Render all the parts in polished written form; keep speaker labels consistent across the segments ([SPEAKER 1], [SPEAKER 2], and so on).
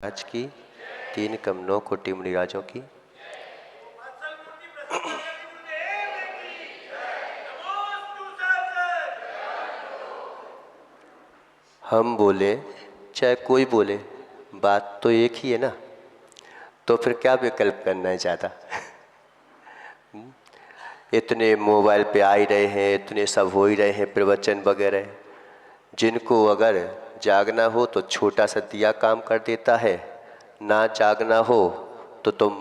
[SPEAKER 1] आज की तीन कमनों कोटि मुनिराजों की। हम बोले चाहे कोई बोले, बात तो एक ही है ना, तो फिर क्या विकल्प करना है ज़्यादा। इतने मोबाइल पे आ ही रहे हैं, इतने सब हो ही रहे हैं प्रवचन वगैरह, जिनको अगर जागना हो तो छोटा सा दिया काम कर देता है, ना जागना हो तो तुम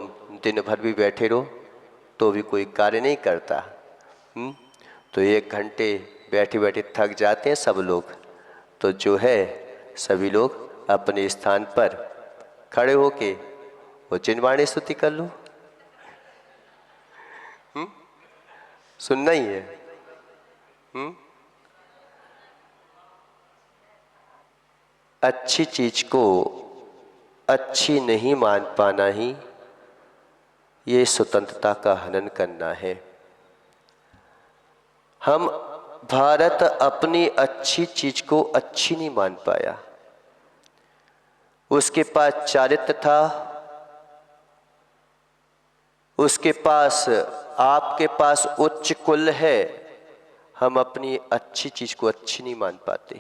[SPEAKER 1] दिन भर भी बैठे रहो तो भी कोई कार्य नहीं करता। तो 1 घंटे बैठे बैठे थक जाते हैं सब लोग, तो जो है सभी लोग अपने स्थान पर खड़े होके वो चिन्वाणी स्तुति कर लो। सुनना ही है। अच्छी चीज को अच्छी नहीं मान पाना ही ये स्वतंत्रता का हनन करना है। हम भारत अपनी अच्छी चीज को अच्छी नहीं मान पाया। उसके पास चारित्र था, उसके पास, आपके पास उच्च कुल है, हम अपनी अच्छी चीज को अच्छी नहीं मान पाते।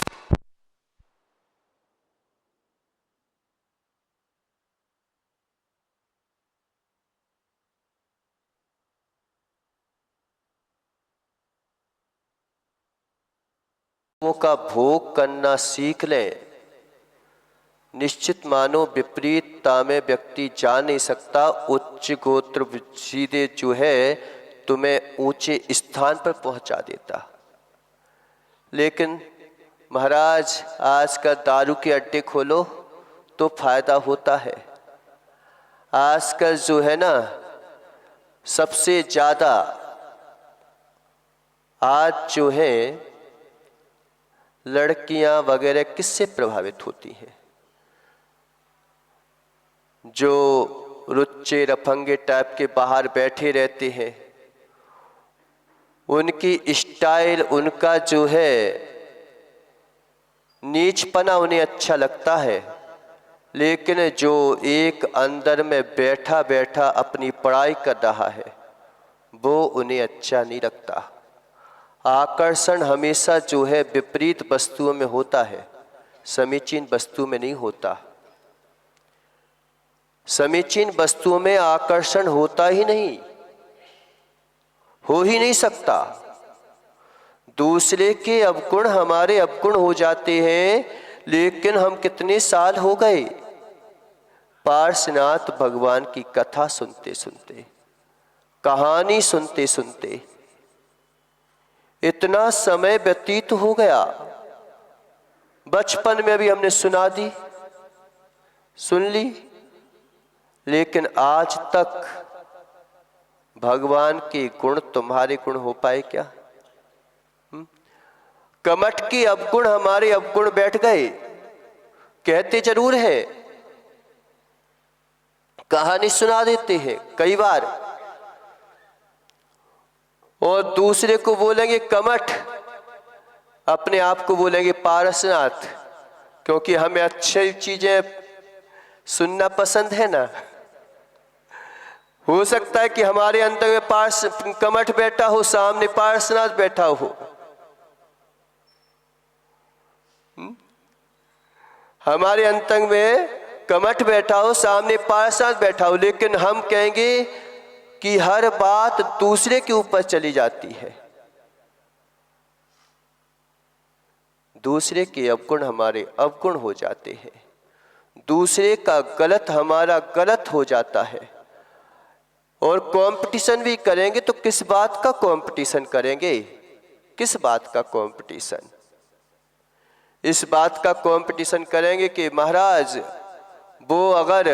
[SPEAKER 1] का भोग करना सीख लें, निश्चित मानो विपरीतता में व्यक्ति जा नहीं सकता। उच्च गोत्र सीधे जो है तुम्हें ऊंचे स्थान पर पहुंचा देता। लेकिन महाराज आज का दारू के अड्डे खोलो तो फायदा होता है। आजकल जो है ना सबसे ज्यादा आज जो है लड़कियां वगैरह किससे प्रभावित होती हैं? जो रुच्चे रफंगे टाइप के बाहर बैठे रहते हैं, उनकी स्टाइल, उनका जो है नीचपना उन्हें अच्छा लगता है। लेकिन जो एक अंदर में बैठा बैठा अपनी पढ़ाई कर रहा है वो उन्हें अच्छा नहीं लगता। आकर्षण हमेशा जो है विपरीत वस्तुओं में होता है, समीचीन वस्तु में नहीं होता। समीचीन वस्तुओं में आकर्षण होता ही नहीं, हो ही नहीं सकता। दूसरे के अवगुण हमारे अवगुण हो जाते हैं। लेकिन हम कितने साल हो गए पार्श्वनाथ भगवान की कथा सुनते सुनते, कहानी सुनते सुनते, इतना समय व्यतीत हो गया। बचपन में भी हमने सुना दी, सुन ली, लेकिन आज तक भगवान के गुण तुम्हारे गुण हो पाए क्या? कमठ के अवगुण हमारे अवगुण बैठ गए। कहते जरूर है, कहानी सुना देते हैं कई बार, और दूसरे को बोलेंगे कमठ, अपने आप को बोलेंगे पारसनाथ, क्योंकि हमें अच्छी चीजें सुनना पसंद है ना। हो सकता है कि हमारे अंदर में पार्स कमठ बैठा हो, सामने पार्सनाथ बैठा हो। हमारे अंतंग में कमठ बैठा हो, सामने पार्षद बैठा हो, लेकिन हम कहेंगे कि हर बात दूसरे के ऊपर चली जाती है। दूसरे के अवगुण हमारे अवगुण हो जाते हैं, दूसरे का गलत हमारा गलत हो जाता है। और कंपटीशन भी करेंगे तो किस बात का कंपटीशन करेंगे? किस बात का कंपटीशन? इस बात का कंपटीशन करेंगे कि महाराज वो अगर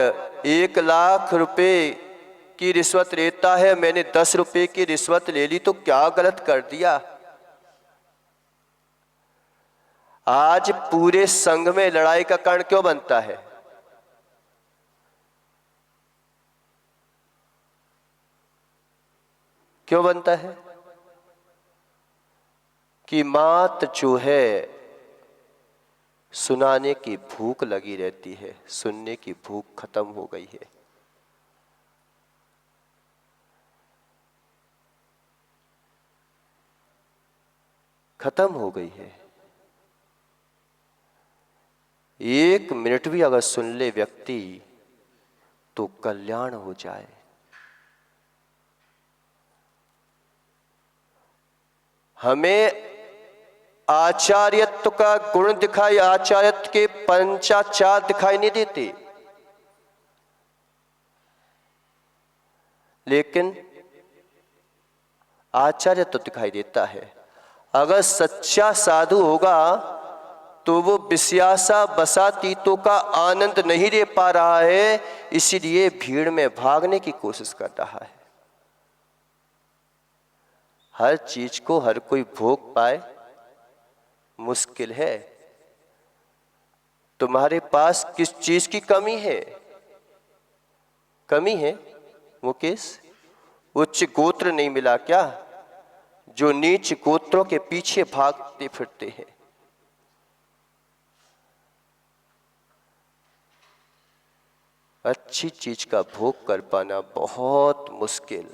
[SPEAKER 1] 1 लाख रुपए की रिश्वत लेता है, मैंने 10 रुपए की रिश्वत ले ली, तो क्या गलत कर दिया? आज पूरे संघ में लड़ाई का कारण क्यों बनता है? क्यों बनता है? कि मात जो है सुनाने की भूख लगी रहती है, सुनने की भूख खत्म हो गई है। खत्म हो गई है। 1 मिनट भी अगर सुन ले व्यक्ति तो कल्याण हो जाए। हमें आचार्यत्व का गुण दिखाई, आचार्यत्व के पंचाचार दिखाई नहीं देते, लेकिन आचार्यत्व दिखाई देता है। अगर सच्चा साधु होगा तो वो विषयासा बसातीतों का आनंद नहीं ले पा रहा है, इसीलिए भीड़ में भागने की कोशिश कर रहा है। हर चीज को हर कोई भोग पाए, मुश्किल है। तुम्हारे पास किस चीज की कमी है? कमी है मुकेश? उच्च गोत्र नहीं मिला क्या, जो नीच गोत्रों के पीछे भागते फिरते हैं? अच्छी चीज का भोग कर पाना बहुत मुश्किल।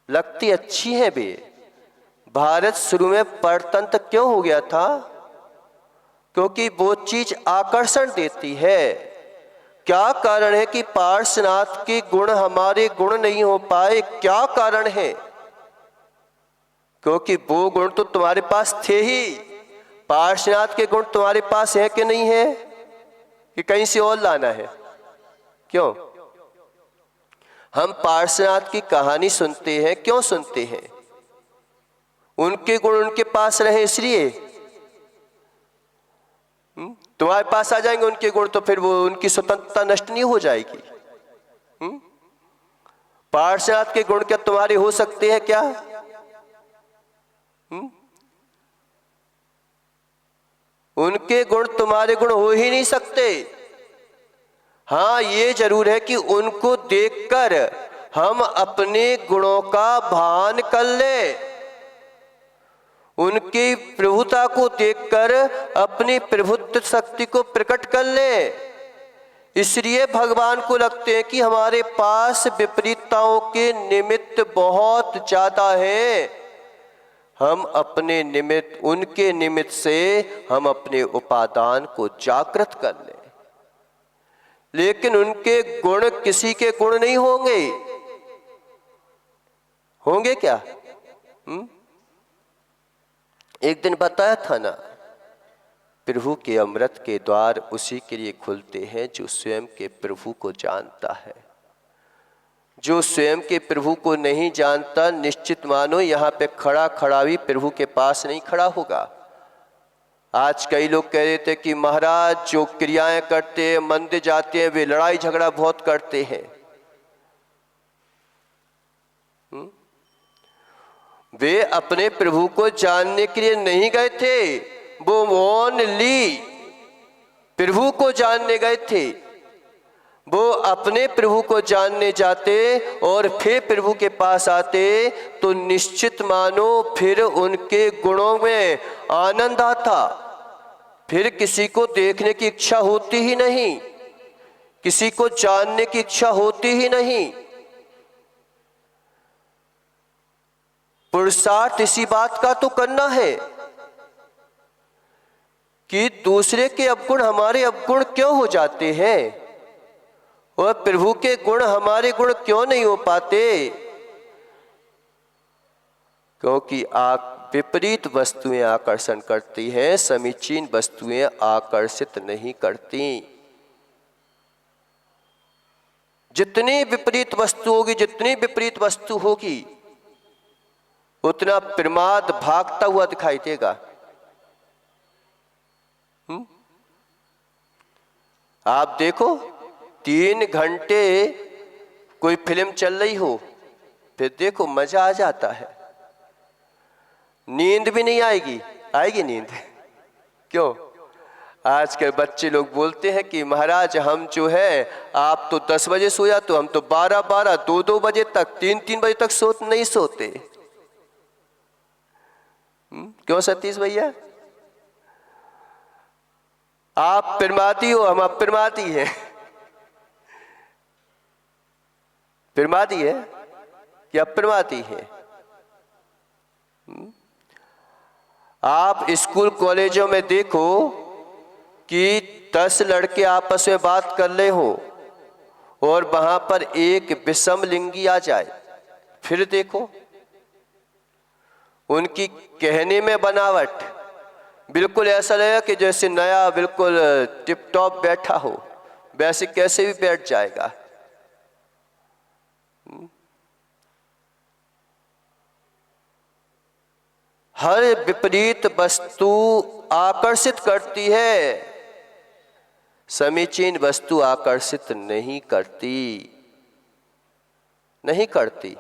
[SPEAKER 1] लगती अच्छी है बे। भारत शुरू में परतंत्र क्यों हो गया था? क्योंकि वो चीज आकर्षण देती है। क्या कारण है कि पार्श्वनाथ के गुण हमारे गुण नहीं हो पाए? क्या कारण है? क्योंकि वो गुण तो तुम्हारे पास थे ही। पार्श्वनाथ के गुण तुम्हारे पास है कि नहीं है, कि कहीं से और लाना है? क्यों? हम पार्श्वनाथ की कहानी सुनते हैं, क्यों सुनते हैं? उनके गुण उनके पास रहे इसलिए। तुम्हारे पास आ जाएंगे उनके गुण तो फिर वो उनकी स्वतंत्रता नष्ट नहीं हो जाएगी। पार्श्वनाथ के गुण क्या तुम्हारे हो सकते हैं क्या? उनके गुण तुम्हारे गुण हो ही नहीं सकते। हाँ, ये जरूर है कि उनको देखकर हम अपने गुणों का भान कर ले, उनकी प्रभुता को देखकर अपनी प्रभुत्व शक्ति को प्रकट कर ले। इसलिए भगवान को लगते हैं कि हमारे पास विपरीतताओं के निमित्त बहुत ज्यादा है। हम अपने निमित्त, उनके निमित्त से हम अपने उपादान को जागृत कर लें, लेकिन उनके गुण किसी के गुण नहीं होंगे। होंगे क्या? एक दिन बताया था ना, प्रभु के अमृत के द्वार उसी के लिए खुलते हैं जो स्वयं के प्रभु को जानता है। जो स्वयं के प्रभु को नहीं जानता, निश्चित मानो यहाँ पे खड़ा खड़ा भी प्रभु के पास नहीं खड़ा होगा। आज कई लोग कह रहे थे कि महाराज जो क्रियाएं करते हैं, मंदिर जाते हैं, वे लड़ाई झगड़ा बहुत करते हैं। वे अपने प्रभु को जानने के लिए नहीं गए थे, वो ओनली प्रभु को जानने गए थे। वो अपने प्रभु को जानने जाते और फिर प्रभु के पास आते तो निश्चित मानो फिर उनके गुणों में आनंद आता। फिर किसी को देखने की इच्छा होती ही नहीं, किसी को जानने की इच्छा होती ही नहीं। पुरुषार्थ इसी बात का तो करना है कि दूसरे के अवगुण हमारे अवगुण क्यों हो जाते हैं और प्रभु के गुण हमारे गुण क्यों नहीं हो पाते? क्योंकि विपरीत वस्तुएं आकर्षण करती हैं, समीचीन वस्तुएं आकर्षित नहीं करती। जितनी विपरीत वस्तु होगी, जितनी विपरीत वस्तु होगी, उतना प्रमाद भागता हुआ दिखाई देगा। आप देखो 3 घंटे कोई फिल्म चल रही हो, फिर देखो मजा आ जाता है, नींद भी नहीं आएगी। आएगी नींद? क्यों? आज के बच्चे लोग बोलते हैं कि महाराज हम जो है, आप तो 10 बजे सोया तो हम तो 12-12, 2-2 बजे तक, 3-3 बजे तक नहीं सोते। क्यों सतीश भैया? आप प्रमादी हो, हम अप्रमादी हैं। प्रमादी है कि अप्रमादी है? आप स्कूल कॉलेजों में देखो कि 10 लड़के आपस में बात कर रहे हो और वहां पर एक विषम लिंगी आ जाए, फिर देखो उनकी कहने में बनावट, बिल्कुल ऐसा लगेगा कि जैसे नया बिल्कुल टिप टॉप बैठा हो, वैसे कैसे भी बैठ जाएगा। हर विपरीत वस्तु आकर्षित करती है, समीचीन वस्तु आकर्षित नहीं करती, नहीं करती।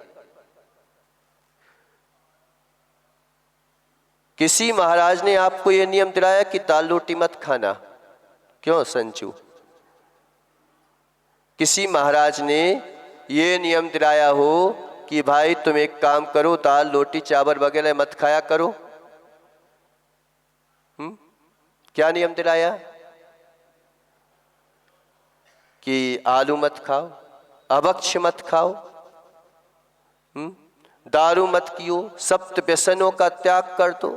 [SPEAKER 1] किसी महाराज ने आपको यह नियम दिलाया कि दाल रोटी मत खाना, क्यों संजू? किसी महाराज ने यह नियम दिलाया हो कि भाई तुम एक काम करो, दाल रोटी चावल वगैरह मत खाया करो? क्या नियम दिलाया? कि आलू मत खाओ, अभक्ष्य मत खाओ, दारू मत पियो, सप्त व्यसनों का त्याग कर दो।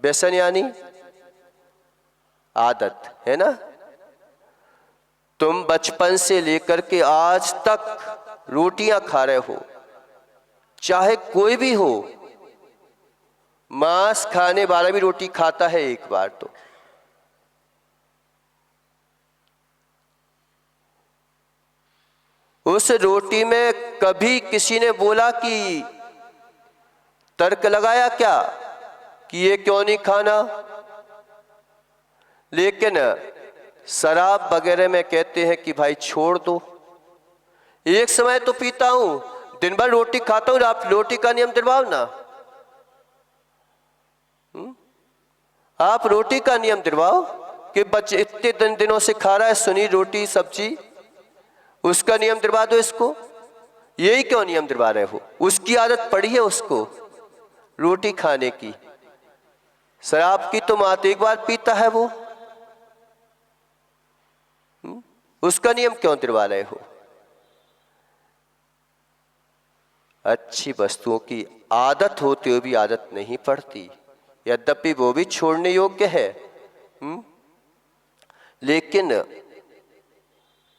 [SPEAKER 1] व्यसन यानी आदत, है ना? तुम बचपन से लेकर के आज तक रोटियां खा रहे हो, चाहे कोई भी हो। मांस खाने वाला भी रोटी खाता है एक बार तो। उस रोटी में कभी किसी ने बोला कि तर्क लगाया क्या कि ये क्यों नहीं खाना? लेकिन शराब वगैरह में कहते हैं कि भाई छोड़ दो। एक समय तो पीता हूं, दिन भर रोटी खाता हूं, आप रोटी का नियम दिलवाओ ना। आप रोटी का नियम दिलवाओ कि बच्चे इतने दिनों से खा रहा है सुनी रोटी सब्जी, उसका नियम दिलवा दो इसको। यही क्यों नियम दिलवा रहे हो? उसकी आदत पड़ी है उसको रोटी खाने की। शराब की तो मात एक बार पीता है वो, उसका नियम क्यों दिलवा रहे हो? अच्छी वस्तुओं की आदत होते हुए भी आदत नहीं पड़ती, यद्यपि वो भी छोड़ने योग्य है। लेकिन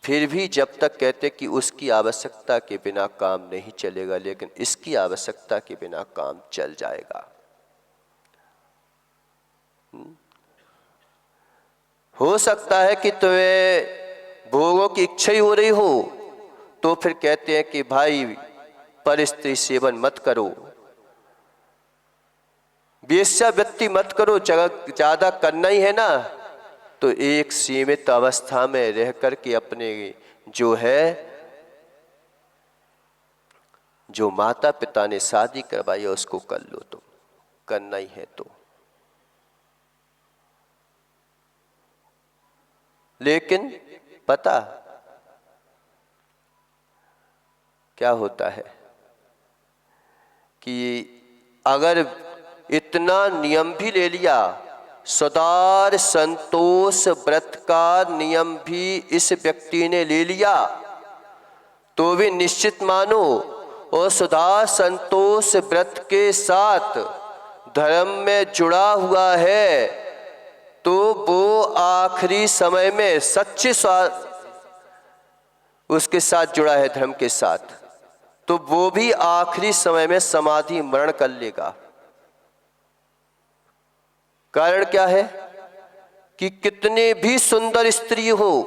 [SPEAKER 1] फिर भी जब तक कहते कि उसकी आवश्यकता के बिना काम नहीं चलेगा, लेकिन इसकी आवश्यकता के बिना काम चल जाएगा। हो सकता है कि तुम्हें भोगों की इच्छा ही हो रही हो, तो फिर कहते हैं कि भाई पर स्त्री सेवन मत करो, वेश्यावृत्ति मत करो, ज्यादा करना ही है ना तो एक सीमित अवस्था में रह करके अपने जो है, जो माता पिता ने शादी करवाई है उसको कर लो, तो करना ही है तो। लेकिन पता क्या होता है कि अगर इतना नियम भी ले लिया, सदार संतोष व्रत का नियम भी इस व्यक्ति ने ले लिया, तो भी निश्चित मानो और सदा संतोष व्रत के साथ धर्म में जुड़ा हुआ है, तो वो आखिरी समय में सच्चे उसके साथ जुड़ा है धर्म के साथ, तो वो भी आखिरी समय में समाधि मरण कर लेगा। कारण क्या है कि कितने भी सुंदर स्त्री हो,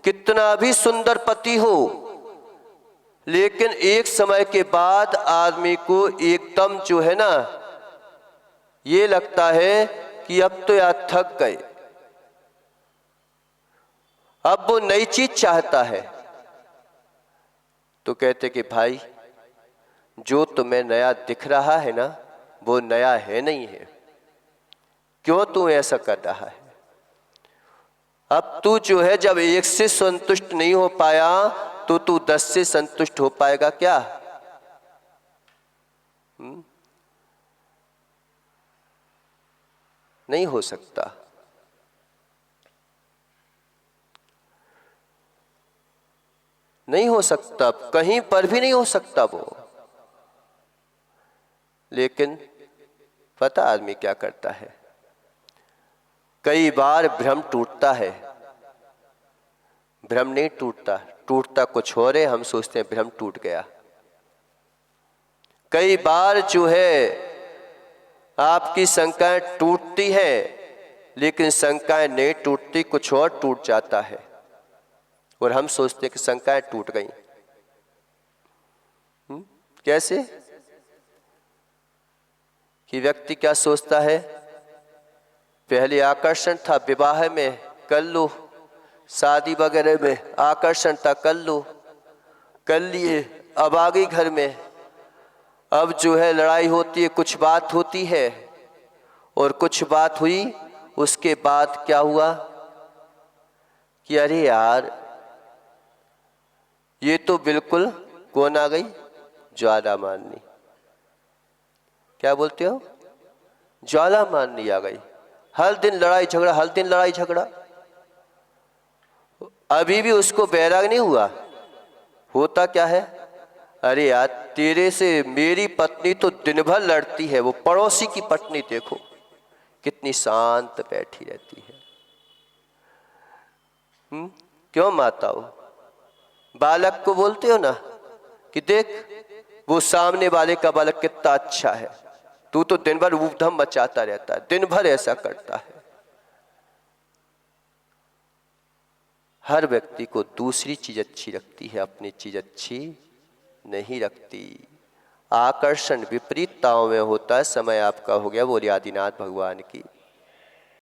[SPEAKER 1] कितना भी सुंदर पति हो, लेकिन एक समय के बाद आदमी को एकदम जो है ना, ये लगता है कि अब तो यार थक गए, अब वो नई चीज चाहता है। तो कहते कि भाई जो तुम्हें नया दिख रहा है ना, वो नया है नहीं है, क्यों तू ऐसा कर रहा है? अब तू जो है जब एक से संतुष्ट नहीं हो पाया, तो तू 10 से संतुष्ट हो पाएगा क्या? नहीं हो सकता। नहीं हो सकता, कहीं पर भी नहीं हो सकता वो। लेकिन पता आदमी क्या करता है, कई बार भ्रम टूटता है। भ्रम नहीं टूटता, टूटता कुछ और है, हम सोचते हैं भ्रम टूट गया। कई बार जो है आपकी शंकाएं टूटती है, लेकिन शंकाएं नहीं टूटती, कुछ और टूट जाता है और हम सोचते हैं कि शंकाएं टूट गई। कैसे? कि व्यक्ति क्या सोचता है, पहले आकर्षण था विवाह में, कर लो, शादी वगैरह में आकर्षण था, कर लो, कर लिए, अब आ गई घर में, अब जो है लड़ाई होती है, कुछ बात होती है, और कुछ बात हुई उसके बाद क्या हुआ कि अरे यार ये तो बिल्कुल कौन आ गई, ज्वाला माननी। क्या बोलते हो? ज्वाला माननी आ गई। हर दिन लड़ाई झगड़ा, हर दिन लड़ाई झगड़ा। अभी भी उसको बैराग नहीं हुआ। होता क्या है, अरे यार तेरे से मेरी पत्नी तो दिन भर लड़ती है, वो पड़ोसी की पत्नी देखो कितनी शांत बैठी रहती है। क्यों माताओं? बालक को बोलते हो ना कि देख वो सामने वाले का बालक कितना अच्छा है, तू तो दिन भर ऊधम मचाता रहता है, दिन भर ऐसा करता है। हर व्यक्ति को दूसरी चीज अच्छी लगती है, अपनी चीज अच्छी नहीं रखती। आकर्षण विपरीतताओं में होता है। समय आपका हो गया। बोलिए आदिनाथ भगवान की।